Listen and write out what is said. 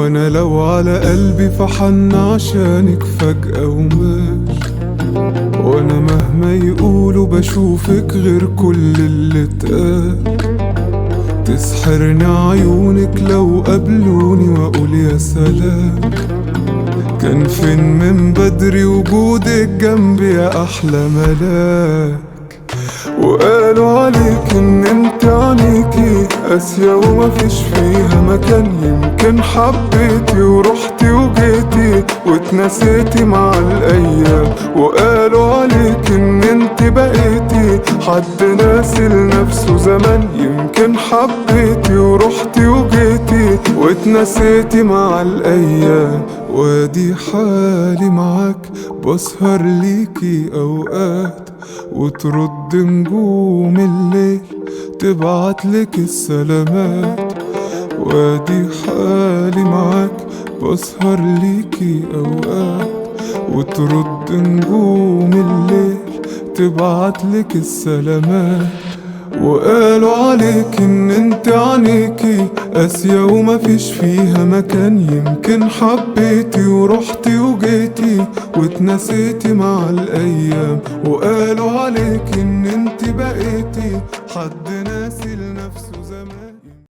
وانا لو على قلبي فحن عشانك فجأة وماشي، وانا مهما يقولوا بشوفك غير كل اللي اتقال. تسحرني عيونك لو قابلوني واقول يا سلام. كان فين من بدري وجودك جنبي يا احلى ملاك. وقالوا عليك ان انت عينيكي قاسية ومفيش فيها مكان. يمكن حبيتي ورحتي وجيتي واتنسيتي مع الايام. وقالوا عليك ان انت بقيتي حد ناسي لنفسه زمان. يمكن حبيتي ورحتي وجيتي واتنسيتي مع الايام. وادي حالي معاك بسهر ليكي اوقات، وترد نجوم الليل تبعتلك السلامات. وادي حالي معاك بسهر ليكي اوقات، وترد نجوم الليل تبعتلك السلامات. وقالوا عليك ان انت عينيكي قاسية ومفيش فيها مكان. يمكن حبيتي ورحتي وجيتي واتنسيتي مع الايام. وقالوا عليك ان انت بقيتي حد